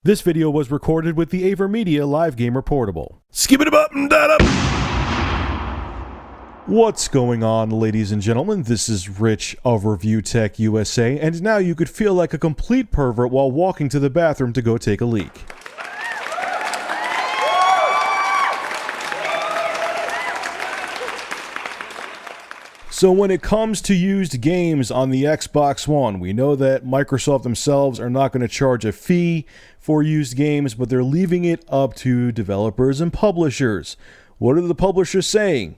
This video was recorded with the AverMedia Live Gamer Portable. Skip it up and that up! What's going on, ladies and gentlemen? This is Rich of Review Tech USA, and now you could feel like a complete pervert while walking to the bathroom to go take a leak. So when it comes to used games on the Xbox One, we know that Microsoft themselves are not going to charge a fee for used games, but they're leaving it up to developers and publishers. What are the publishers saying?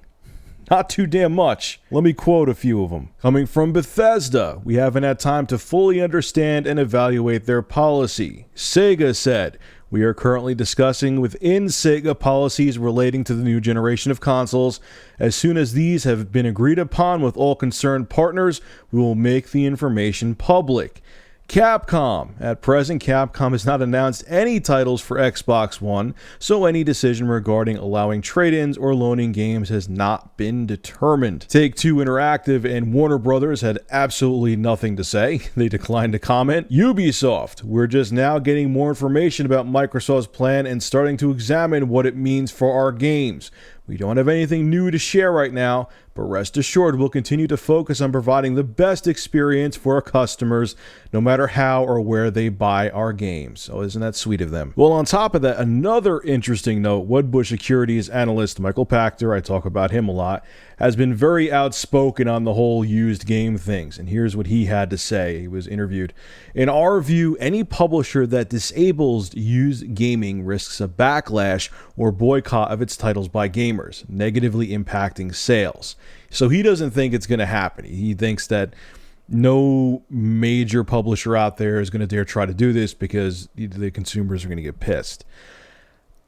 Not too damn much. Let me quote a few of them. Coming from Bethesda, we haven't had time to fully understand and evaluate their policy. Sega said, we are currently discussing within Sega policies relating to the new generation of consoles. As soon as these have been agreed upon with all concerned partners, we will make the information public. Capcom. At present, Capcom has not announced any titles for Xbox One, so any decision regarding allowing trade-ins or loaning games has not been determined. Take-Two Interactive and Warner Brothers had absolutely nothing to say. They declined to comment. Ubisoft. We're just now getting more information about Microsoft's plan and starting to examine what it means for our games. We don't have anything new to share right now, but rest assured we'll continue to focus on providing the best experience for our customers, no matter how or where they buy our games. So isn't that sweet of them? Well, on top of that, another interesting note, Wedbush Securities analyst Michael Pachter, I talk about him a lot, has been very outspoken on the whole used game things. And here's what he had to say. He was interviewed. In our view, any publisher that disables used gaming risks a backlash or boycott of its titles by gamers, negatively impacting sales. So he doesn't think it's going to happen. He thinks that no major publisher out there is going to dare try to do this because the consumers are going to get pissed.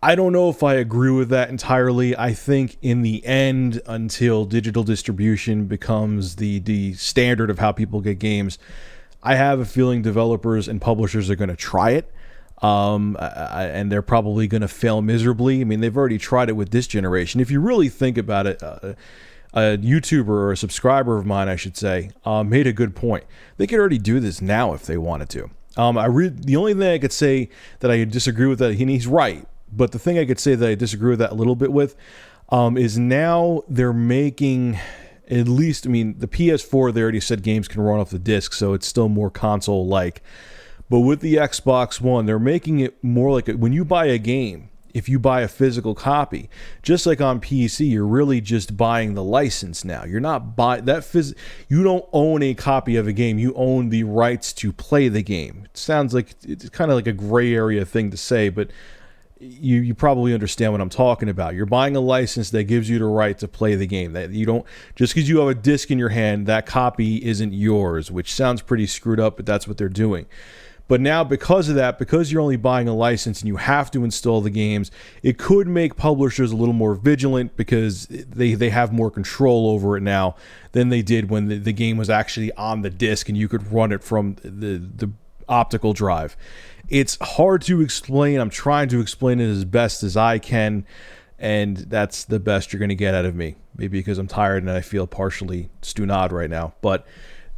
I don't know if I agree with that entirely. I think in the end, until digital distribution becomes the standard of how people get games, I have a feeling developers and publishers are going to try it. And they're probably going to fail miserably. I mean, they've already tried it with this generation. If you really think about it, a YouTuber or a subscriber of mine, I should say, made a good point. They could already do this now if they wanted to. The only thing I could say that I disagree with that, and he's right, but the thing I could say that I disagree with that a little bit with is now they're making, at least, I mean, the PS4, they already said games can run off the disc, so it's still more console-like. But with the Xbox One, they're making it more like when you buy a game, if you buy a physical copy, just like on PC, you're really just buying the license now. You're not buying that you don't own a copy of a game. You own the rights to play the game. It sounds like it's kind of like a gray area thing to say, but you probably understand what I'm talking about. You're buying a license that gives you the right to play the game. That you don't, just because you have a disc in your hand, that copy isn't yours, which sounds pretty screwed up, but that's what they're doing. But now, because of that, because you're only buying a license and you have to install the games, it could make publishers a little more vigilant because they have more control over it now than they did when the game was actually on the disc and you could run it from the optical drive. It's hard to explain. I'm trying to explain it as best as I can, and that's the best you're going to get out of me. Maybe because I'm tired and I feel partially stunad right now. But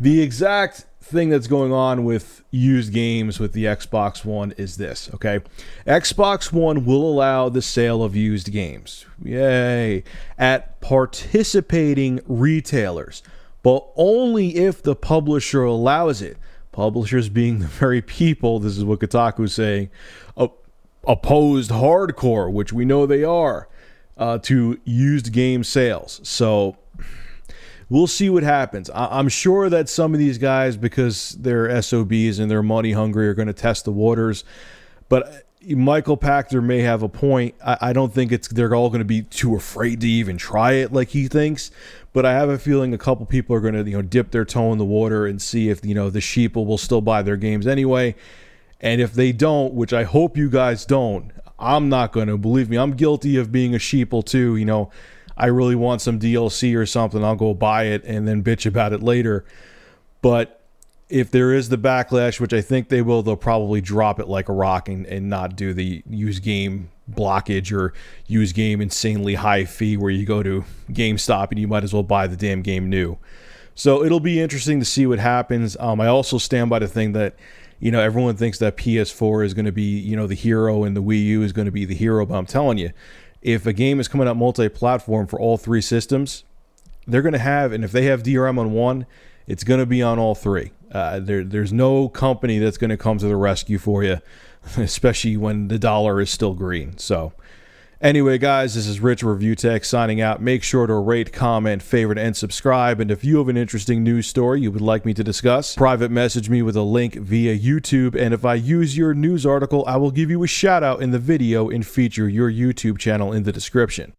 the exact thing that's going on with used games with the Xbox One is this, okay? Xbox One will allow the sale of used games, yay, at participating retailers, but only if the publisher allows it. Publishers being the very people, this is what Kotaku's saying, opposed hardcore, which we know they are, to used game sales. So we'll see what happens. I'm sure that some of these guys, because they're SOBs and they're money hungry, are going to test the waters. But Michael Pachter may have a point. I don't think they're all going to be too afraid to even try it like he thinks. But I have a feeling a couple people are going to dip their toe in the water and see if the sheeple will still buy their games anyway. And if they don't, which I hope you guys don't, I'm not going to. Believe me, I'm guilty of being a sheeple too. I really want some DLC or something, I'll go buy it and then bitch about it later. But if there is the backlash, which I think they will, they'll probably drop it like a rock and not do the used game blockage or used game insanely high fee where you go to GameStop and you might as well buy the damn game new. So it'll be interesting to see what happens. I also stand by the thing that You know, everyone thinks that PS4 is going to be, you know, the hero and the Wii U is going to be the hero, but I'm telling you, if a game is coming out multi-platform for all three systems, they're going to have, and if they have DRM on one, it's going to be on all three. There's no company that's going to come to the rescue for you, especially when the dollar is still green. So anyway, guys, this is Rich Review Tech signing out. Make sure to rate, comment, favorite, and subscribe. And if you have an interesting news story you would like me to discuss, private message me with a link via YouTube. And if I use your news article, I will give you a shout out in the video and feature your YouTube channel in the description.